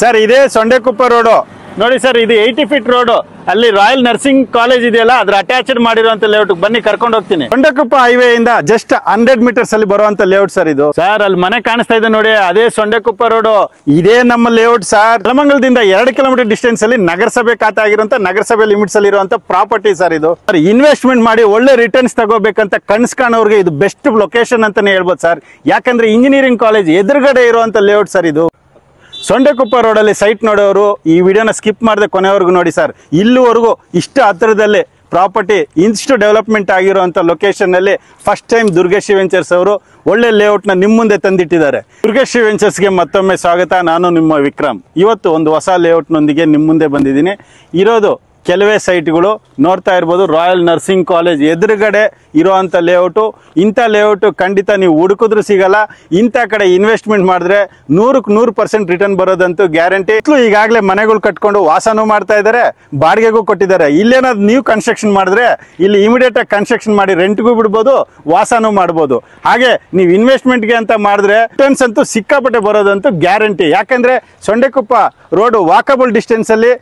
Sir ಇದೇ Sondekoppa road ನೋಡಿ sir, ಇದು 80 ಫೀಟ್ ರೋಡು. ಅಲ್ಲಿ ರಾಯಲ್ ನರ್ಸಿಂಗ್ ಕಾಲೇಜ್ ಇದೆಯಲ್ಲ, ಅದ್ರ ಅಟ್ಯಾಚ್ಡ್ ಮಾಡಿರುವಂತ ಲೇಔಟ್. ಬನ್ನಿ ಕರ್ಕೊಂಡು ಹೋಗ್ತೀನಿ. ಸೊಂಡೆಕೊಪ್ಪ ಹೈವೇ ಇಂದ ಜಸ್ಟ್ 100 ಮೀಟರ್ಸ್ ಅಲ್ಲಿ ಬರುವಂತ ಲೇಔಟ್ ಸರ್ ಇದು. ಸರ್ ಅಲ್ಲಿ ಮನೆ ಕಾಣಿಸ್ತಾ ಇದೆ ನೋಡಿ, ಅದೇ ಸೊಂಡೆಕೊಪ್ಪ ರೋಡು. ಇದೇ ನಮ್ಮ ಲೇಔಟ್ ಸರ್. ನೆಲಮಂಗಲದಿಂದ 2 ಕಿಲೋಮೀಟರ್ ಡಿಸ್ಟೆನ್ಸ್ ಅಲ್ಲಿ ನಗರಸಭೆ ಖಾತೆ ಆಗಿರುವಂತ, ನಗರಸಭೆ ಲಿಮಿಟ್ಸ್ ಅಲ್ಲಿ ಇರುವಂತ ಪ್ರಾಪರ್ಟಿ ಸರ್ ಇದು. ಇನ್ವೆಸ್ಟ್ಮೆಂಟ್ ಮಾಡಿ ಒಳ್ಳೆ ರಿಟರ್ನ್ಸ್ ತಗೋಬೇಕಂತ ಕನ್ಸ್ ಕಾಣೋರ್ಗೆ ಇದು ಬೆಸ್ಟ್ ಲೊಕೇಶನ್ ಅಂತಾನೆ ಹೇಳ್ಬೋದು ಸರ್. ಯಾಕಂದ್ರೆ ಇಂಜಿನಿಯರಿಂಗ್ ಕಾಲೇಜ್ ಎದುರುಗಡೆ ಇರುವಂತ ಲೇಔಟ್ ಸರ್ ಇದು. ಸೊಂಡೆಕೊಪ್ಪ ರೋಡಲ್ಲಿ ಸೈಟ್ ನೋಡೋರು ಈ ವಿಡಿಯೋನ ಸ್ಕಿಪ್ ಮಾಡದೆ ಕೊನೆವರೆಗೂ ನೋಡಿ ಸರ್. ಇಲ್ಲಿವರೆಗೂ ಇಷ್ಟು ಹತ್ತಿರದಲ್ಲಿ ಪ್ರಾಪರ್ಟಿ ಇಷ್ಟು ಡೆವಲಪ್ಮೆಂಟ್ ಆಗಿರುವಂಥ ಲೊಕೇಶನ್ನಲ್ಲಿ ಫಸ್ಟ್ ಟೈಮ್ ದುರ್ಗೇಶಿ ವೆಂಚರ್ಸ್ ಅವರು ಒಳ್ಳೆ ಲೇಔಟ್ನ ನಿಮ್ಮ ಮುಂದೆ ತಂದಿಟ್ಟಿದ್ದಾರೆ. ದುರ್ಗೇಶಿ ವೆಂಚರ್ಸ್ಗೆ ಮತ್ತೊಮ್ಮೆ ಸ್ವಾಗತ. ನಾನು ನಿಮ್ಮ ವಿಕ್ರಮ್. ಇವತ್ತು ಒಂದು ಹೊಸ ಲೇಔಟ್ನೊಂದಿಗೆ ನಿಮ್ಮ ಮುಂದೆ ಬಂದಿದ್ದೀನಿ. ಇರೋದು ಕೆಲವೇ ಸೈಟ್ಗಳು ನೋಡ್ತಾ ಇರ್ಬೋದು. ರಾಯಲ್ ನರ್ಸಿಂಗ್ ಕಾಲೇಜ್ ಎದುರುಗಡೆ ಇರೋವಂಥ ಲೇಔಟು. ಇಂಥ ಲೇಔಟು ಖಂಡಿತ ನೀವು ಹುಡುಕಿದ್ರೂ ಸಿಗಲ್ಲ. ಇಂಥ ಕಡೆ ಇನ್ವೆಸ್ಟ್ಮೆಂಟ್ ಮಾಡಿದ್ರೆ 100% ರಿಟರ್ನ್ ಬರೋದಂತೂ ಗ್ಯಾರಂಟಿ. ಈಗಾಗಲೇ ಮನೆಗಳು ಕಟ್ಕೊಂಡು ವಾಸನೂ ಮಾಡ್ತಾ ಇದ್ದಾರೆ, ಬಾಡಿಗೆಗೂ ಕೊಟ್ಟಿದ್ದಾರೆ. ಇಲ್ಲೇನಾದ್ರು ನೀವು ಕನ್ಸ್ಟ್ರಕ್ಷನ್ ಮಾಡಿದ್ರೆ ಇಲ್ಲಿ ಇಮಿಡಿಯೇಟ್ ಆಗಿ ಕನ್ಸ್ಟ್ರಕ್ಷನ್ ಮಾಡಿ ರೆಂಟ್ಗೂ ಬಿಡ್ಬೋದು, ವಾಸನೂ ಮಾಡ್ಬೋದು. ಹಾಗೆ ನೀವು ಇನ್ವೆಸ್ಟ್ಮೆಂಟ್ಗೆ ಅಂತ ಮಾಡಿದ್ರೆ ರಿಟರ್ನ್ಸ್ ಅಂತೂ ಸಿಕ್ಕಾಪಟ್ಟೆ ಬರೋದಂತೂ ಗ್ಯಾರಂಟಿ. ಯಾಕಂದ್ರೆ ಸೊಂಡೆಕೊಪ್ಪ ರೋಡು ವಾಕಬಲ್ ಡಿಸ್ಟೆನ್ಸ್ ಅಲ್ಲಿ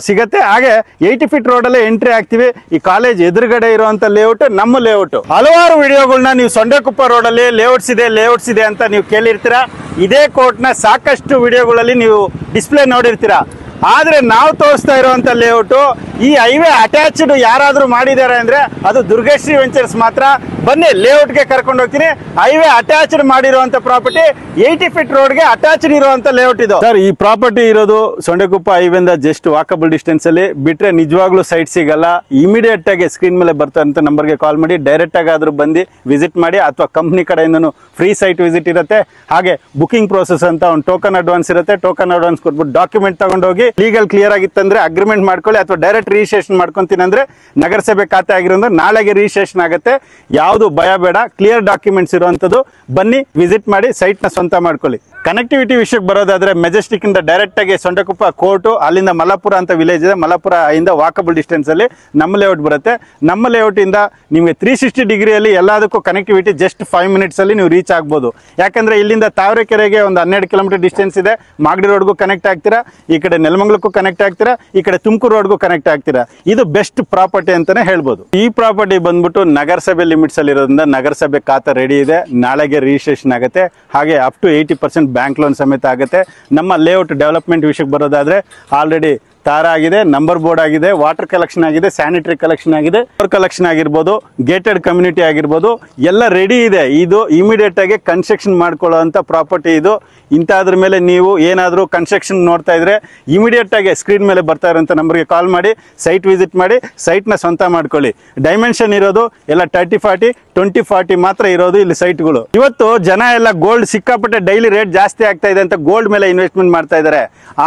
ಸಿಗತ್ತೆ. ಹಾಗೆ 80 ಫೀಟ್ ರೋಡಲ್ಲೇ ಎಂಟ್ರಿ ಆಗ್ತೀವಿ. ಈ ಕಾಲೇಜ್ ಎದುರುಗಡೆ ಇರುವಂತ ಲೇಔಟ್ ನಮ್ಮ ಲೇಔಟ್. ಹಲವಾರು ವಿಡಿಯೋಗಳನ್ನ ನೀವು ಸೊಂಡೆಕೊಪ್ಪ ರೋಡಲ್ಲಿ ಲೇಔಟ್ಸ್ ಇದೆ ಅಂತ ನೀವು ಕೇಳಿರ್ತೀರಾ. ಇದೇ ಕೋರ್ಟ್ನ ಸಾಕಷ್ಟು ವಿಡಿಯೋಗಳಲ್ಲಿ ನೀವು ಡಿಸ್ಪ್ಲೇ ನೋಡಿರ್ತೀರಾ. ಆದ್ರೆ ನಾವು ತೋರಿಸ್ತಾ ಇರುವಂತ ಲೇಔಟು ಈ ಹೈವೇ ಅಟ್ಯಾಚ್ಡ್ ಯಾರಾದ್ರೂ ಮಾಡಿದ್ದಾರೆ ಅಂದ್ರೆ ಅದು ದುರ್ಗೇಶಿ ವೆಂಚರ್ಸ್ ಮಾತ್ರ. ಬನ್ನಿ ಲೇಔಟ್ಗೆ ಕರ್ಕೊಂಡು ಹೋಗ್ತೀನಿ. ಹೈವೇ ಅಟ್ಯಾಚ್ಡ್ ಮಾಡಿರುವಂತ ಪ್ರಾಪರ್ಟಿ, 80 ಫೀಟ್ ರೋಡ್ಗೆ ಅಟ್ಯಾಚ್ಡ್ ಇರುವಂತ ಲೇಔಟ್ ಇದು ಸರ್. ಈ ಪ್ರಾಪರ್ಟಿ ಇರೋದು ಸೊಂಡೆಕೊಪ್ಪ ಹೈವೇಂದ ಜಸ್ಟ್ ವಾಕಬಲ್ ಡಿಸ್ಟೆನ್ಸ್ ಅಲ್ಲಿ. ಬಿಟ್ರೆ ನಿಜವಾಗ್ಲೂ ಸೈಟ್ ಸಿಗಲ್ಲ. ಇಮಿಡಿಯೇಟ್ ಆಗಿ ಸ್ಕ್ರೀನ್ ಮೇಲೆ ಬರ್ತಾರಂತ ನಂಬರ್ಗೆ ಕಾಲ್ ಮಾಡಿ ಡೈರೆಕ್ಟ್ ಆಗಿ ಆದ್ರೂ ಬಂದು ವಿಸಿಟ್ ಮಾಡಿ, ಅಥವಾ ಕಂಪ್ನಿ ಕಡೆಯಿಂದನೂ ಫ್ರೀ ಸೈಟ್ ವಿಸಿಟ್ ಇರುತ್ತೆ. ಹಾಗೆ ಬುಕಿಂಗ್ ಪ್ರೋಸೆಸ್ ಅಂತ ಒಂದು ಟೋಕನ್ ಅಡ್ವಾನ್ಸ್ ಇರುತ್ತೆ. ಟೋಕನ್ ಅಡ್ವಾನ್ಸ್ ಕೊಟ್ಬಿಟ್ಟು ಡಾಕ್ಯುಮೆಂಟ್ ತಗೊಂಡೋಗಿ ಲೀಗಲ್ ಕ್ಲಿಯರ್ ಆಗಿತ್ತಂದ್ರೆ ಅಗ್ರಿಮೆಂಟ್ ಮಾಡ್ಕೊಳ್ಳಿ, ಅಥವಾ ಡೈರೆಕ್ಟ್ ರಿಜಿಸ್ಟ್ರೇಷನ್ ಮಾಡ್ಕೊಂತೀನಿ ಅಂದ್ರೆ ನಗರಸಭೆ ಖಾತೆ ಆಗಿರೋದ್ರೆ ನಾಳೆಗೆ ರಿಜಿಸ್ಟ್ರೇಷನ್ ಆಗುತ್ತೆ. ಯಾವುದು ಭಯ ಬೇಡ, ಕ್ಲಿಯರ್ ಡಾಕ್ಯುಮೆಂಟ್ಸ್ ಇರುವಂತದ್ದು. ಬನ್ನಿ ವಿಸಿಟ್ ಮಾಡಿ ಸೈಟ್ ನ ಸ್ವಂತ ಮಾಡ್ಕೊಳ್ಳಿ. ಕನೆಕ್ಟಿವಿಟಿ ವಿಷಯಕ್ಕೆ ಬರೋದಾದ್ರೆ ಮೆಜೆಸ್ಟಿಕ್ ಇಂದ ಡೈರೆಕ್ಟ್ ಆಗಿ ಸೊಂಡೆಕೊಪ್ಪ ಕೋರ್ಟು, ಅಲ್ಲಿಂದ ಮಲಪುರ ಅಂತ ವಿಲೇಜ್ ಇದೆ, ಮಲಪುರ ಇಂದ ವಾಕಬಲ್ ಡಿಸ್ಟೆನ್ಸ್ ಅಲ್ಲಿ ನಮ್ಮ ಲೇಔಟ್ ಬರುತ್ತೆ. ನಮ್ಮ ಲೇಔಟ್ ಇಂದ ನಿಮಗೆ 360 ಡಿಗ್ರಿಯಲ್ಲಿ ಎಲ್ಲದಕ್ಕೂ ಕನೆಕ್ಟಿವಿಟಿ ಜಸ್ಟ್ 5 ಮಿನಿಟ್ಸ್ ಅಲ್ಲಿ ನೀವು ರೀಚ್ ಆಗ್ಬೋದು. ಯಾಕಂದ್ರೆ ಇಲ್ಲಿಂದ ತಾವರೆಕೆರೆಗೆ ಒಂದು 12 ಕಿಲೋಮೀಟರ್ ಡಿಸ್ಟೆನ್ಸ್ ಇದೆ. ಮಾಗಡಿ ರೋಡ್ಗೂ ಕನೆಕ್ಟ್ ಆಗ್ತೀರಾ, ಈ ಕಡೆ ನೆಲಮಂಗಲಕ್ಕೂ ಕನೆಕ್ಟ್ ಆಗ್ತೀರಾ, ಈ ಕಡೆ ತುಮಕೂರು ರೋಡ್ಗೂ ಕನೆಕ್ಟ್ ಆಗ್ತೀರಾ. ಇದು ಬೆಸ್ಟ್ ಪ್ರಾಪರ್ಟಿ ಅಂತಾನೆ ಹೇಳ್ಬೋದು. ಈ ಪ್ರಾಪರ್ಟಿ ಬಂದ್ಬಿಟ್ಟು ನಗರಸಭೆ ಲಿಮಿಟ್ಸ್ ಅಲ್ಲಿ ಇರೋದ್ರಿಂದ ನಗರಸಭೆ ಖಾತೆ ರೆಡಿ ಇದೆ, ನಾಳೆಗೆ ರಿಜಿಸ್ಟ್ರೇಷನ್ ಆಗುತ್ತೆ. ಹಾಗೆ ಅಪ್ ಟು 80% ಬ್ಯಾಂಕ್ ಲೋನ್ ಸಮೇತ ಆಗುತ್ತೆ. ನಮ್ಮ ಲೇಔಟ್ ಡೆವಲಪ್ಮೆಂಟ್ ವಿಷಯಕ್ಕೆ ಬರೋದಾದ್ರೆ ಆಲ್ರೆಡಿ ತಾರ ಆಗಿದೆ, ನಂಬರ್ ಬೋರ್ಡ್ ಆಗಿದೆ, ವಾಟರ್ ಕಲೆಕ್ಷನ್ ಆಗಿದೆ, ಸ್ಯಾನಿಟರಿ ಕಲೆಕ್ಷನ್ ಆಗಿದೆ, ಕಲೆಕ್ಷನ್ ಆಗಿರ್ಬೋದು, ಗೇಟೆಡ್ ಕಮ್ಯುನಿಟಿ ಆಗಿರ್ಬೋದು, ಎಲ್ಲ ರೆಡಿ ಇದೆ. ಇದು ಇಮಿಡಿಯೇಟ್ ಆಗಿ ಕನ್ಸ್ಟ್ರಕ್ಷನ್ ಮಾಡ್ಕೊಳ್ಳುವಂತ ಪ್ರಾಪರ್ಟಿ ಇದು. ಇಂಥದ್ರ ಮೇಲೆ ನೀವು ಏನಾದರೂ ಕನ್ಸ್ಟ್ರಕ್ಷನ್ ನೋಡ್ತಾ ಇದ್ರೆ ಇಮಿಡಿಯೇಟ್ ಆಗಿ ಸ್ಕ್ರೀನ್ ಮೇಲೆ ಬರ್ತಾ ಇರೋಂಥ ನಂಬರ್ಗೆ ಕಾಲ್ ಮಾಡಿ ಸೈಟ್ ವಿಸಿಟ್ ಮಾಡಿ ಸೈಟ್ನ ಸ್ವಂತ ಮಾಡ್ಕೊಳ್ಳಿ. ಡೈಮೆನ್ಷನ್ ಇರೋದು ಎಲ್ಲ 30-40, 20-40 ಮಾತ್ರ ಇರೋದು ಇಲ್ಲಿ ಸೈಟ್ಗಳು. ಇವತ್ತು ಜನ ಎಲ್ಲ ಗೋಲ್ಡ್ ಸಿಕ್ಕಾಪಟ್ಟೆ ಡೈಲಿ ರೇಟ್ ಜಾಸ್ತಿ ಆಗ್ತಾ ಇದೆ ಅಂತ ಗೋಲ್ಡ್ ಮೇಲೆ ಇನ್ವೆಸ್ಟ್ಮೆಂಟ್ ಮಾಡ್ತಾ ಇದ್ದಾರೆ.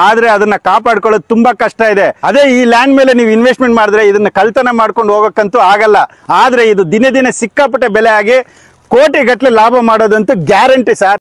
ಆದ್ರೆ ಅದನ್ನ ಕಾಪಾಡ್ಕೊಳ್ಳೋದು ತುಂಬಾ ಕಷ್ಟ ಇದೆ. ಅದೇ ಈ ಲ್ಯಾಂಡ್ ಮೇಲೆ ನೀವು ಇನ್ವೆಸ್ಟ್ಮೆಂಟ್ ಮಾಡಿದ್ರೆ ಇದನ್ನ ಕಳ್ತನ ಮಾಡ್ಕೊಂಡು ಹೋಗಕ್ಕಂತೂ ಆಗಲ್ಲ. ಆದ್ರೆ ಇದು ದಿನೇ ದಿನೇ ಸಿಕ್ಕಾಪಟ್ಟೆ ಬೆಲೆ ಆಗಿ ಕೋಟಿ ಗಟ್ಟಲೆ ಲಾಭ ಮಾಡೋದಂತೂ ಗ್ಯಾರಂಟಿ ಸರ್.